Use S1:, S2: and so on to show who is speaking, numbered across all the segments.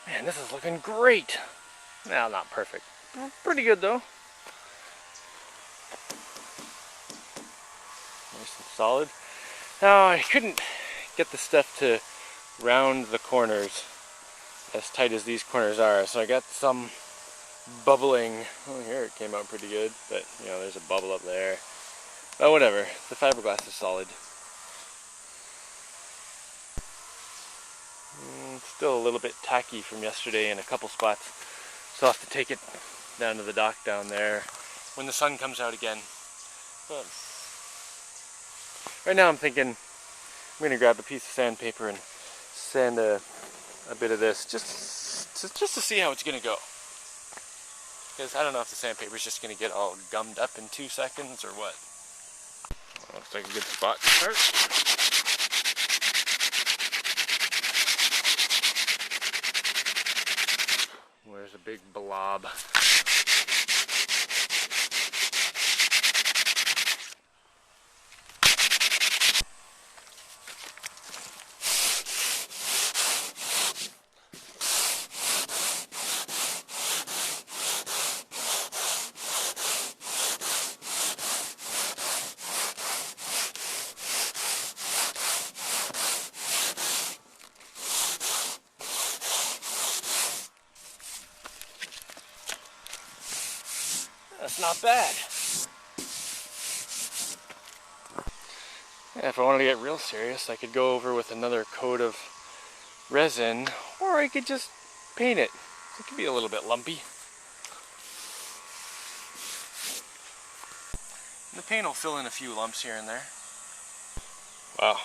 S1: Man, this is looking great. Well, not perfect. Pretty good though. Nice and solid. Now, I couldn't get the stuff to round the corners as tight as these corners are, so I got some bubbling. Oh, here it came out pretty good, but you know, there's a bubble up there. But whatever, the fiberglass is solid. Still a little bit tacky from yesterday in a couple spots, so I'll have to take it down to the dock down there when the sun comes out again. But right now I'm thinking I'm going to grab a piece of sandpaper and sand a bit of this just to see how it's going to go. Because I don't know if the sandpaper is just going to get all gummed up in 2 seconds or what. Looks like a good spot to start. There's a big blob. That's not bad. Yeah, if I wanted to get real serious, I could go over with another coat of resin, or I could just paint it. It could be a little bit lumpy. The paint will fill in a few lumps here and there. Wow,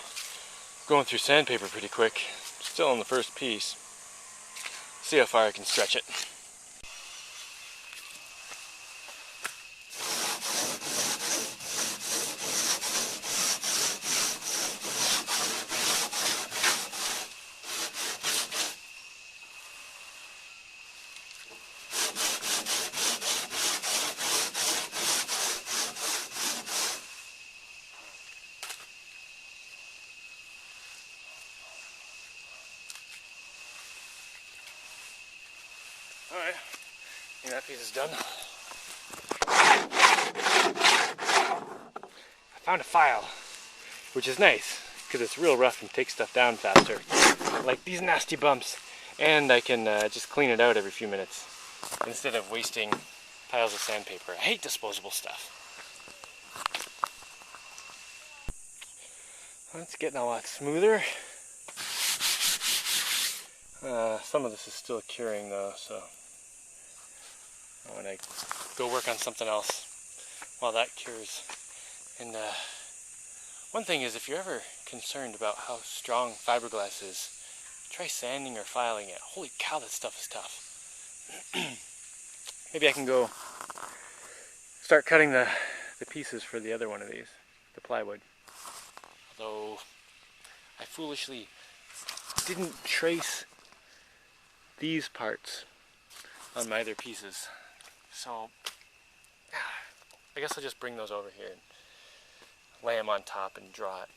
S1: going through sandpaper pretty quick. Still on the first piece. See how far I can stretch it. Alright, I think that piece is done. I found a file, which is nice, because it's real rough and takes stuff down faster. Like these nasty bumps. And I can just clean it out every few minutes, instead of wasting piles of sandpaper. I hate disposable stuff. Well, it's getting a lot smoother. Some of this is still curing though, so I want to go work on something else while that cures. And one thing is, if you're ever concerned about how strong fiberglass is, try sanding or filing it. Holy cow, that stuff is tough. Maybe I can go start cutting the pieces for the other one of these, the plywood. Although I foolishly didn't trace these parts on my other pieces. So I guess I'll just bring those over here and lay them on top and draw it.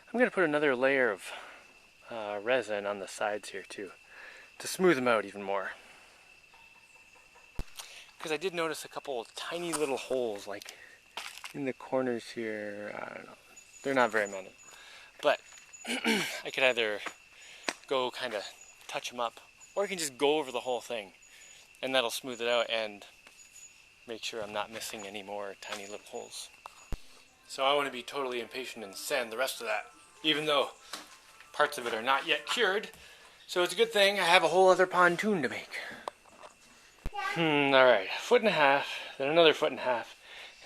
S1: I'm going to put another layer of resin on the sides here too, to smooth them out even more. Because I did notice a couple of tiny little holes, like in the corners here. I don't know. They're not very many. But I could either go kind of touch them up, or I can just go over the whole thing, and that'll smooth it out and make sure I'm not missing any more tiny little holes. So I want to be totally impatient and sand the rest of that, even though parts of it are not yet cured. So it's a good thing I have a whole other pontoon to make. Alright, 1.5 feet, then another 1.5 feet,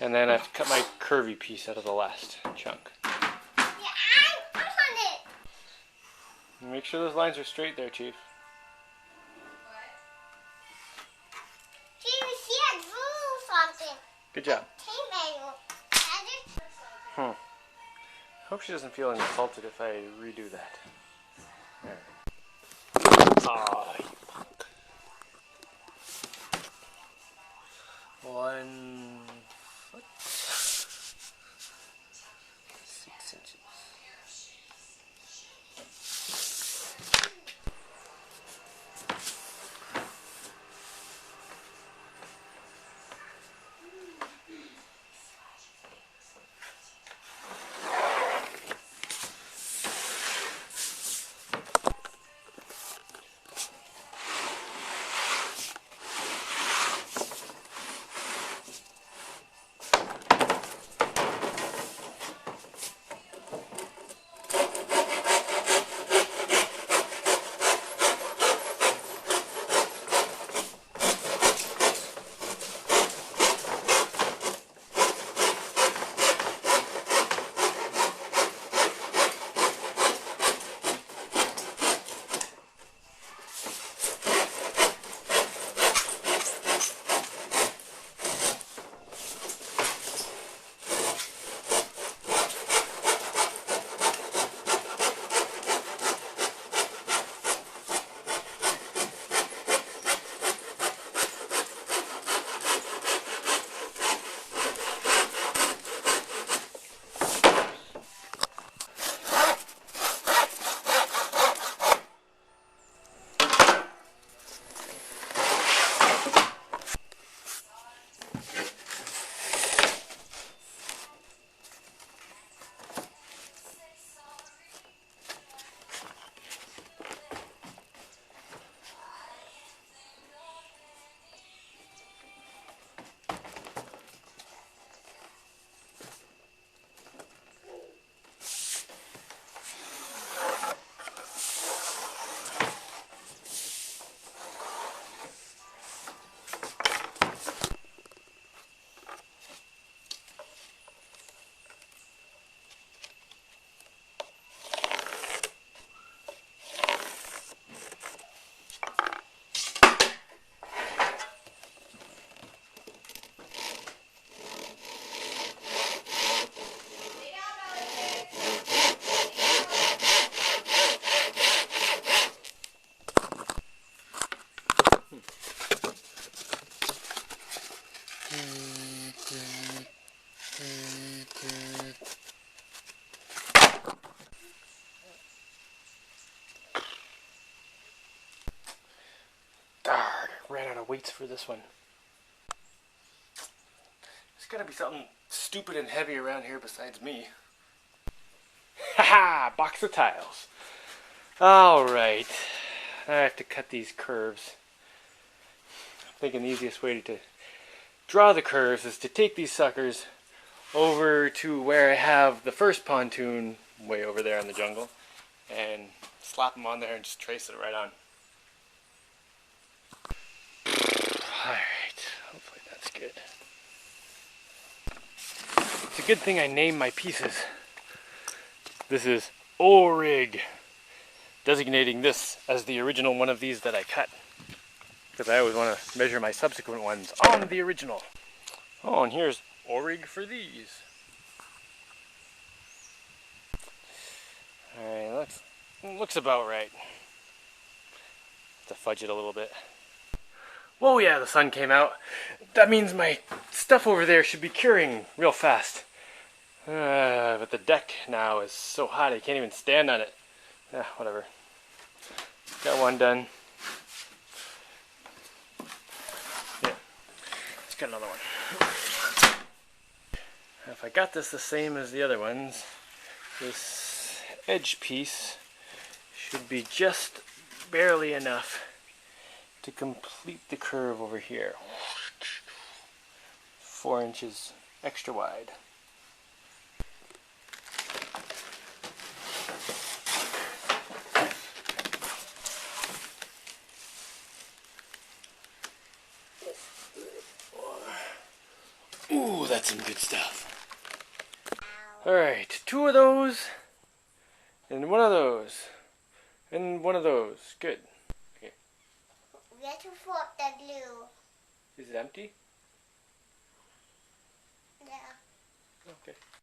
S1: and then I have to cut my curvy piece out of the last chunk. Make sure those lines are straight there, Chief. Good job. Hope she doesn't feel insulted if I redo that. Aw, you punk. 1 foot. 6 inches. Darn, ran out of weights for this one. There's gotta be something stupid and heavy around here besides me. Haha, box of tiles. Alright, I have to cut these curves. I'm thinking the easiest way to draw the curves is to take these suckers over to where I have the first pontoon way over there in the jungle and slap them on there and just trace it right on. Alright, hopefully that's good. It's a good thing I named my pieces. This is O-rig, designating this as the original one of these that I cut, because I always want to measure my subsequent ones on the original. Oh, and here's O-rig for these. Alright, looks about right. Have to fudge it a little bit. Whoa, yeah, the sun came out. That means my stuff over there should be curing real fast. But the deck now is so hot I can't even stand on it. Whatever. Got one done. Yeah, let's get another one. If I got this the same as the other ones, this edge piece should be just barely enough to complete the curve over here. 4 inches extra wide. Ooh, that's some good stuff. Alright, 2 of those, and 1 of those, and 1 of those. Good. Okay.
S2: Where to put the glue?
S1: Is it empty?